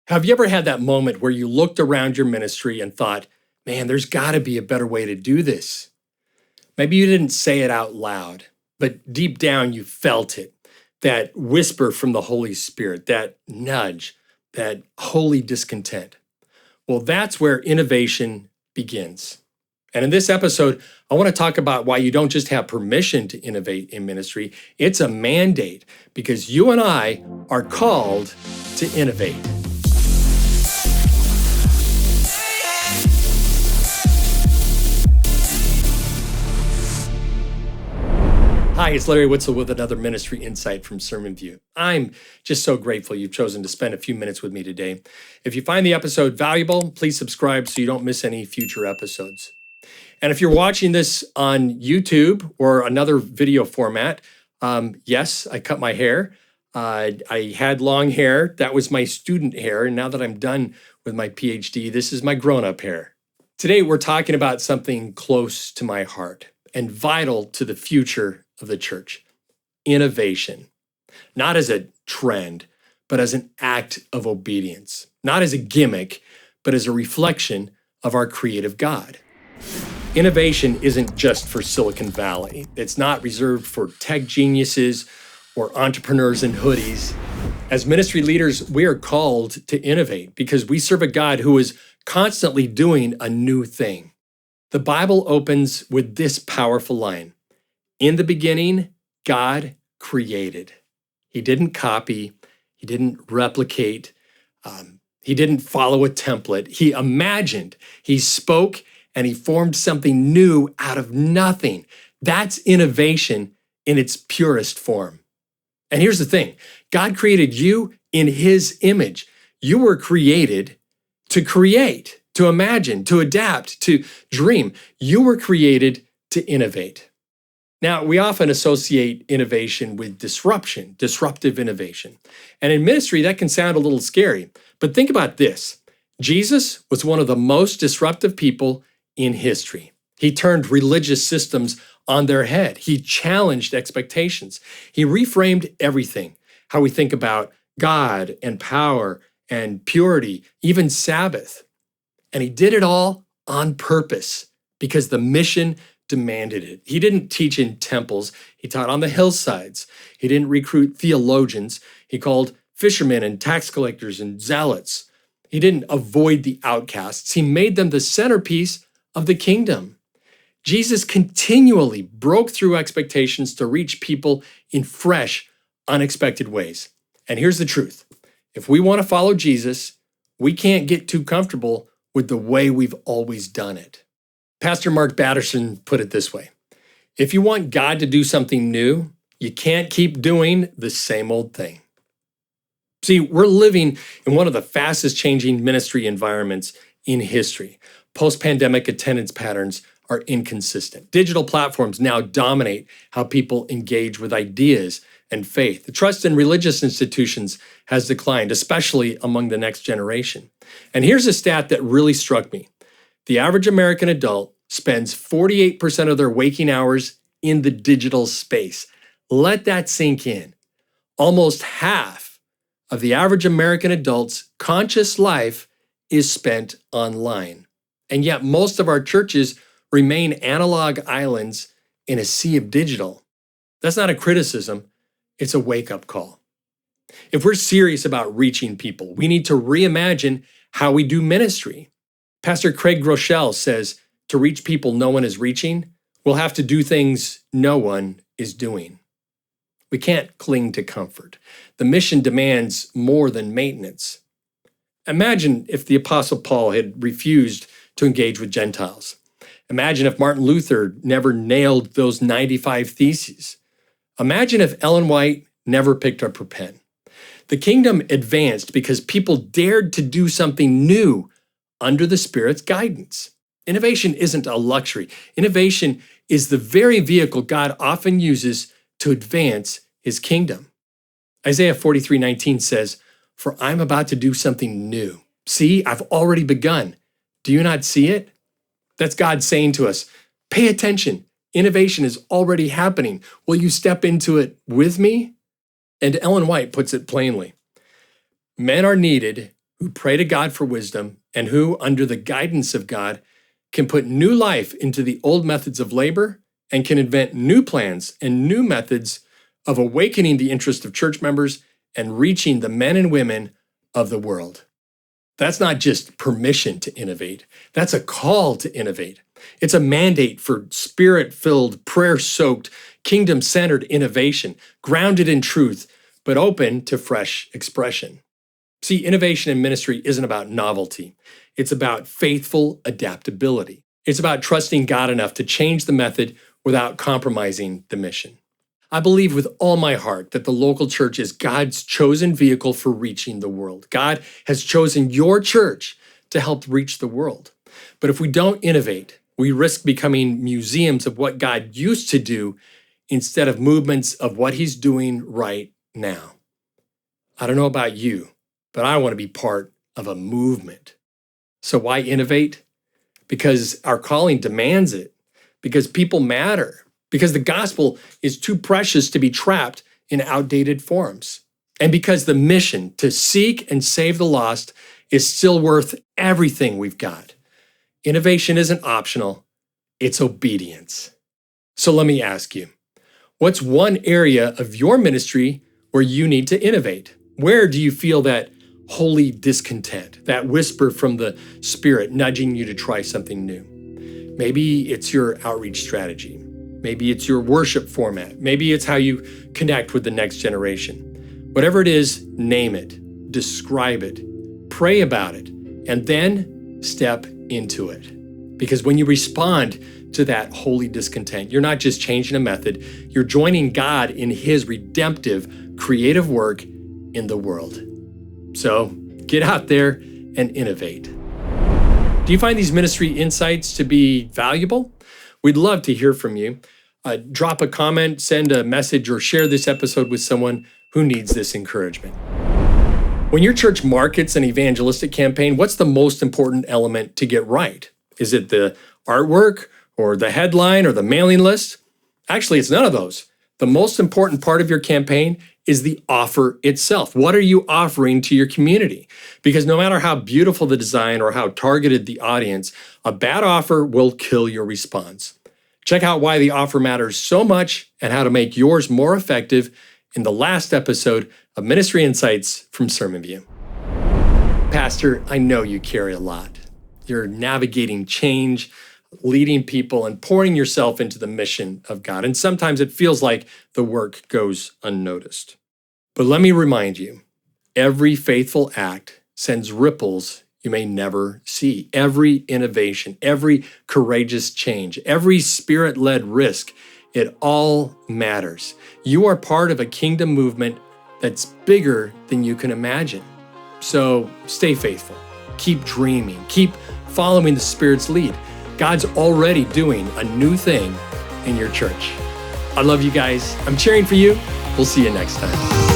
Have you ever had that moment where you looked around your ministry and thought, man, there's got to be a better way to do this? Maybe you didn't say it out loud, but deep down you felt it. That whisper from the Holy Spirit, that nudge, that holy discontent. Well, that's where innovation begins. And in this episode, I want to talk about why you don't just have permission to innovate in ministry, it's a mandate, because you and I are called to innovate. Hi, it's Larry Witzel with another ministry insight from SermonView. I'm just so grateful you've chosen to spend a few minutes with me today. If you find the episode valuable, please subscribe so you don't miss any future episodes. And if you're watching this on YouTube or another video format, yes, I cut my hair. I had long hair. That was my student hair. And now that I'm done with my PhD, this is my grown-up hair. Today, we're talking about something close to my heart and vital to the future of the church: innovation. Not as a trend, but as an act of obedience. Not as a gimmick, but as a reflection of our creative God. Innovation isn't just for Silicon Valley. It's not reserved for tech geniuses or entrepreneurs in hoodies. As ministry leaders, we are called to innovate because we serve a God who is constantly doing a new thing. The Bible opens with this powerful line: in the beginning, God created. He didn't copy. He didn't replicate. He didn't follow a template. He imagined. He spoke, and he formed something new out of nothing. That's innovation in its purest form. And here's the thing: God created you in his image. You were created to create, to imagine, to adapt, to dream. You were created to innovate. Now, we often associate innovation with disruption, disruptive innovation. And in ministry, that can sound a little scary. But think about this. Jesus was one of the most disruptive people in history. He turned religious systems on their head. He challenged expectations. He reframed everything: how we think about God and power and purity, even Sabbath. And he did it all on purpose because the mission demanded it. He didn't teach in temples. He taught on the hillsides. He didn't recruit theologians. He called fishermen and tax collectors and zealots. He didn't avoid the outcasts. He made them the centerpiece of the kingdom. Jesus continually broke through expectations to reach people in fresh, unexpected ways. And here's the truth: if we want to follow Jesus, we can't get too comfortable with the way we've always done it. Pastor Mark Batterson put it this way: if you want God to do something new, you can't keep doing the same old thing. See, we're living in one of the fastest changing ministry environments in history. Post-pandemic attendance patterns are inconsistent. Digital platforms now dominate how people engage with ideas and faith. The trust in religious institutions has declined, especially among the next generation. And here's a stat that really struck me. The average American adult spends 48% of their waking hours in the digital space. Let that sink in. Almost half of the average American adult's conscious life is spent online. And yet most of our churches remain analog islands in a sea of digital. That's not a criticism, it's a wake-up call. If we're serious about reaching people, we need to reimagine how we do ministry. Pastor Craig Groeschel says, to reach people no one is reaching, we'll have to do things no one is doing. We can't cling to comfort. The mission demands more than maintenance. Imagine if the Apostle Paul had refused to engage with Gentiles. Imagine if Martin Luther never nailed those 95 theses. Imagine if Ellen White never picked up her pen. The kingdom advanced because people dared to do something new under the Spirit's guidance. Innovation isn't a luxury. Innovation is the very vehicle God often uses to advance his kingdom. Isaiah 43:19 says, "For I'm about to do something new. See, I've already begun. Do you not see it?" That's God saying to us, pay attention. Innovation is already happening. Will you step into it with me? And Ellen White puts it plainly: men are needed who pray to God for wisdom and who, under the guidance of God, can put new life into the old methods of labor and can invent new plans and new methods of awakening the interest of church members and reaching the men and women of the world. That's not just permission to innovate. That's a call to innovate. It's a mandate for spirit-filled, prayer-soaked, kingdom-centered innovation, grounded in truth, but open to fresh expression. See, innovation in ministry isn't about novelty. It's about faithful adaptability. It's about trusting God enough to change the method without compromising the mission. I believe with all my heart that the local church is God's chosen vehicle for reaching the world. God has chosen your church to help reach the world. But if we don't innovate, we risk becoming museums of what God used to do instead of movements of what He's doing right now. I don't know about you, but I want to be part of a movement. So why innovate? Because our calling demands it. Because people matter. Because the gospel is too precious to be trapped in outdated forms. And because the mission to seek and save the lost is still worth everything we've got. Innovation isn't optional, it's obedience. So let me ask you, what's one area of your ministry where you need to innovate? Where do you feel that holy discontent, that whisper from the Spirit nudging you to try something new? Maybe it's your outreach strategy. Maybe it's your worship format. Maybe it's how you connect with the next generation. Whatever it is, name it, describe it, pray about it, and then step into it. Because when you respond to that holy discontent, you're not just changing a method, you're joining God in His redemptive, creative work in the world. So get out there and innovate. Do you find these ministry insights to be valuable? We'd love to hear from you. Drop a comment, send a message, or share this episode with someone who needs this encouragement. When your church markets an evangelistic campaign, what's the most important element to get right? Is it the artwork, or the headline, or the mailing list? Actually, it's none of those. The most important part of your campaign is the offer itself. What are you offering to your community? Because no matter how beautiful the design or how targeted the audience, a bad offer will kill your response. Check out why the offer matters so much and how to make yours more effective in the last episode of Ministry Insights from SermonView. Pastor, I know you carry a lot. You're navigating change, leading people, and pouring yourself into the mission of God. And sometimes it feels like the work goes unnoticed. But let me remind you, every faithful act sends ripples you may never see. Every innovation, every courageous change, every spirit-led risk, it all matters. You are part of a kingdom movement that's bigger than you can imagine. So stay faithful, keep dreaming, keep following the Spirit's lead. God's already doing a new thing in your church. I love you guys. I'm cheering for you. We'll see you next time.